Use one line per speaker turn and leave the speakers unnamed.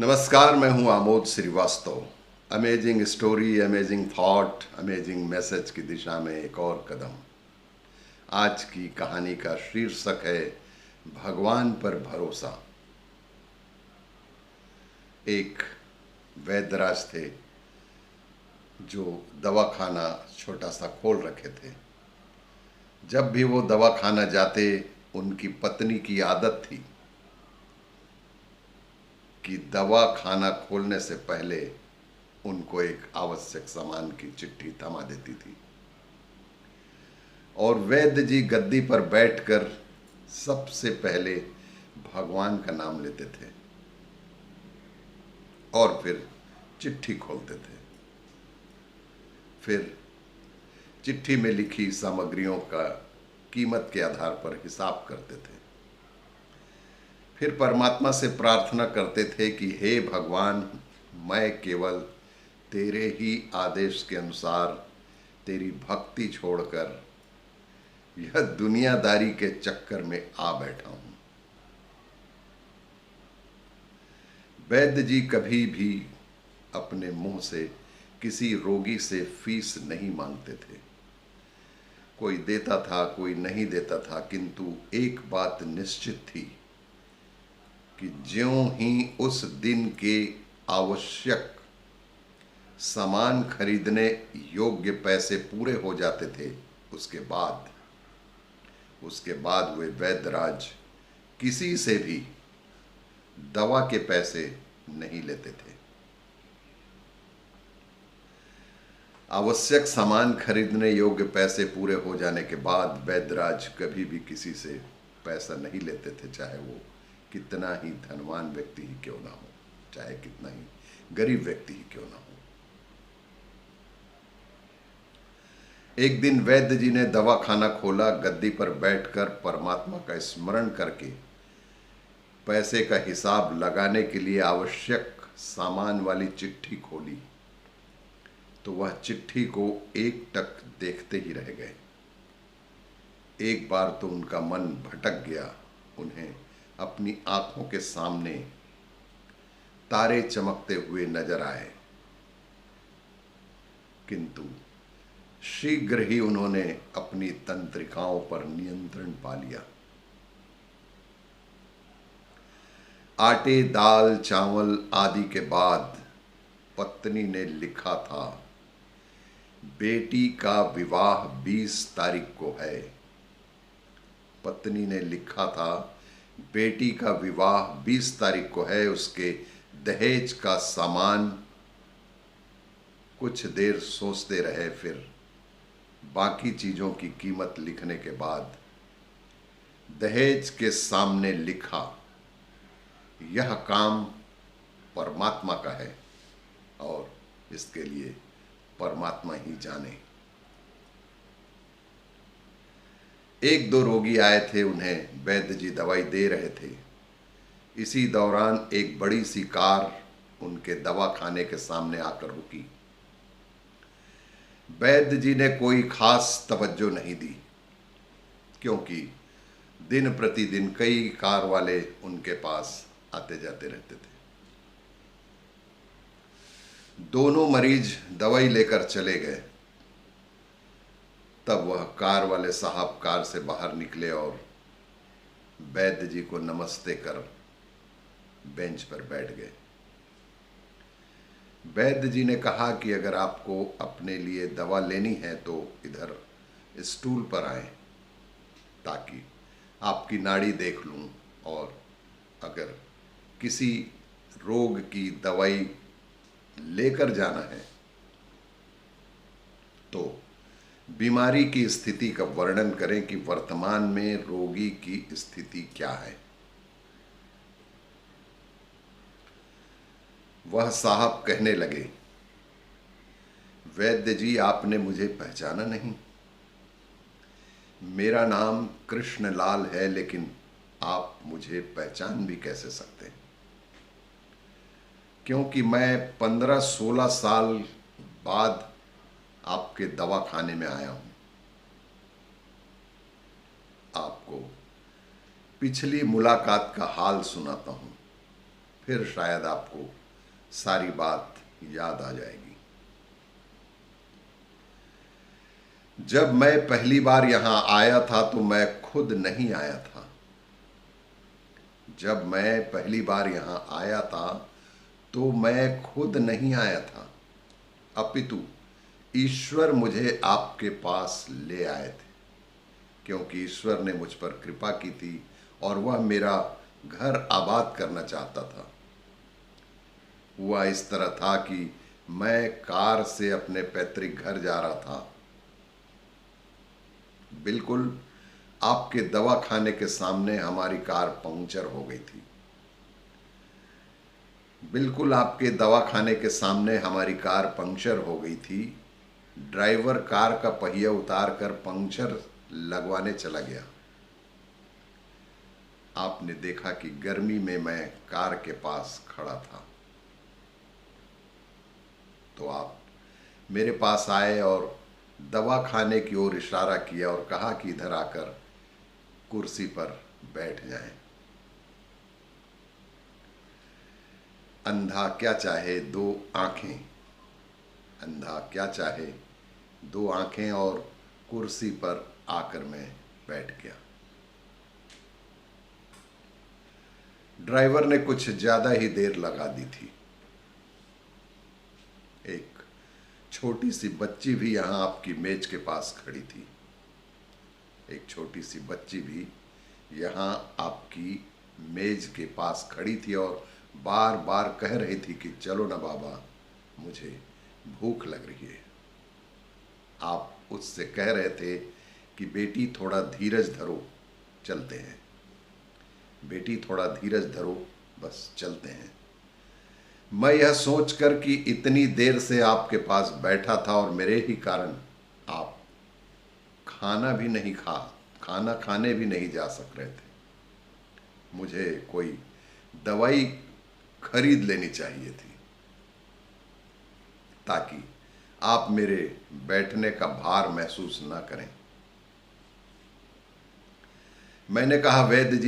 नमस्कार, मैं हूं Amod Srivastava. Amazing story, amazing thought, amazing message की दिशा में एक और कदम। आज की कहानी का शीर्षक है भगवान पर भरोसा। एक वैद्यराज थे जो दवाखाना छोटा सा खोल रखे थे। जब भी वो दवाखाना जाते, उनकी पत्नी की आदत थी कि दवा खाना खोलने से पहले उनको एक आवश्यक सामान की चिट्ठी थमा देती थी। और वैद्य जी गद्दी पर बैठकर सबसे पहले भगवान का नाम लेते थे और फिर चिट्ठी खोलते थे। फिर चिट्ठी में लिखी सामग्रियों का कीमत के आधार पर हिसाब करते थे। फिर परमात्मा से प्रार्थना करते थे कि हे भगवान, मैं केवल तेरे ही आदेश के अनुसार तेरी भक्ति छोड़कर यह दुनियादारी के चक्कर में आ बैठा हूं। वैद्य जी कभी भी अपने मुंह से किसी रोगी से फीस नहीं मांगते थे। कोई देता था, कोई नहीं देता था, किंतु एक बात निश्चित थी कि ज्यों ही उस दिन के आवश्यक सामान खरीदने योग्य पैसे पूरे हो जाते थे, उसके बाद वे वैद्यराज किसी से भी दवा के पैसे नहीं लेते थे। आवश्यक सामान खरीदने योग्य पैसे पूरे हो जाने के बाद वैद्यराज कभी भी किसी से पैसा नहीं लेते थे, चाहे वो कितना ही धनवान व्यक्ति ही क्यों ना हो, चाहे कितना ही गरीब व्यक्ति ही क्यों ना हो। एक दिन वैद्य जी ने दवाखाना खोला, गद्दी पर बैठकर परमात्मा का स्मरण करके पैसे का हिसाब लगाने के लिए आवश्यक सामान वाली चिट्ठी खोली तो वह चिट्ठी को एकटक देखते ही रह गए। एक बार तो उनका मन भटक गया। उन्हें अपनी आंखों के सामने तारे चमकते हुए नजर आए, किंतु शीघ्र ही उन्होंने अपनी तंत्रिकाओं पर नियंत्रण पा लिया। आटे, दाल, चावल आदि के बाद पत्नी ने लिखा था, बेटी का विवाह 20 तारीख को है। पत्नी ने लिखा था, बेटी का विवाह 20 तारीख को है। उसके दहेज का सामान। कुछ देर सोचते रहे, फिर बाकी चीजों की कीमत लिखने के बाद दहेज के सामने लिखा, यह काम परमात्मा का है और इसके लिए परमात्मा ही जाने। एक दो रोगी आए थे, उन्हें वैद्य जी दवाई दे रहे थे। इसी दौरान एक बड़ी सी कार उनके दवाखाने के सामने आकर रुकी। वैद्य जी ने कोई खास तवज्जो नहीं दी, क्योंकि दिन प्रतिदिन कई कार वाले उनके पास आते जाते रहते थे। दोनों मरीज दवाई लेकर चले गए। तब वह कार वाले साहब कार से बाहर निकले और वैद्य जी को नमस्ते कर बेंच पर बैठ गए। वैद्य जी ने कहा कि अगर आपको अपने लिए दवा लेनी है तो इधर स्टूल पर आए, ताकि आपकी नाड़ी देख लूं, और अगर किसी रोग की दवाई लेकर जाना है तो बीमारी की स्थिति का वर्णन करें कि वर्तमान में रोगी की स्थिति क्या है। वह साहब कहने लगे, वैद्य जी, आपने मुझे पहचाना नहीं। मेरा नाम कृष्णलाल है, लेकिन आप मुझे पहचान भी कैसे सकते हैं, क्योंकि मैं 15-16 साल बाद आपके दवाखाने में आया हूं। आपको पिछली मुलाकात का हाल सुनाता हूं। फिर शायद आपको सारी बात याद आ जाएगी। जब मैं पहली बार यहां आया था तो मैं खुद नहीं आया था। जब मैं पहली बार यहां आया था तो मैं खुद नहीं आया था, अपितु ईश्वर मुझे आपके पास ले आए थे, क्योंकि ईश्वर ने मुझ पर कृपा की थी और वह मेरा घर आबाद करना चाहता था। हुआ इस तरह था कि मैं कार से अपने पैतृक घर जा रहा था। बिल्कुल आपके दवा खाने के सामने हमारी कार पंक्चर हो गई थी। बिल्कुल आपके दवा खाने के सामने हमारी कार पंक्चर हो गई थी। ड्राइवर कार का पहिया उतार कर पंक्चर लगवाने चला गया। आपने देखा कि गर्मी में मैं कार के पास खड़ा था, तो आप मेरे पास आए और दवा खाने की ओर इशारा किया और कहा कि इधर आकर कुर्सी पर बैठ जाएं। अंधा क्या चाहे दो आंखें, अंधा क्या चाहे दो आंखें, और कुर्सी पर आकर मैं बैठ गया। ड्राइवर ने कुछ ज्यादा ही देर लगा दी थी। एक छोटी सी बच्ची भी यहां आपकी मेज के पास खड़ी थी। एक छोटी सी बच्ची भी यहां आपकी मेज के पास खड़ी थी और बार बार कह रही थी कि चलो ना बाबा, मुझे भूख लग रही है। आप उससे कह रहे थे कि बेटी थोड़ा धीरज धरो, चलते हैं। बेटी थोड़ा धीरज धरो, बस चलते हैं। मैं यह सोचकर कि इतनी देर से आपके पास बैठा था और मेरे ही कारण आप खाना खाने भी नहीं जा सक रहे थे, मुझे कोई दवाई खरीद लेनी चाहिए थी ताकि आप मेरे बैठने का भार महसूस ना करें। मैंने कहा, वैद्य जी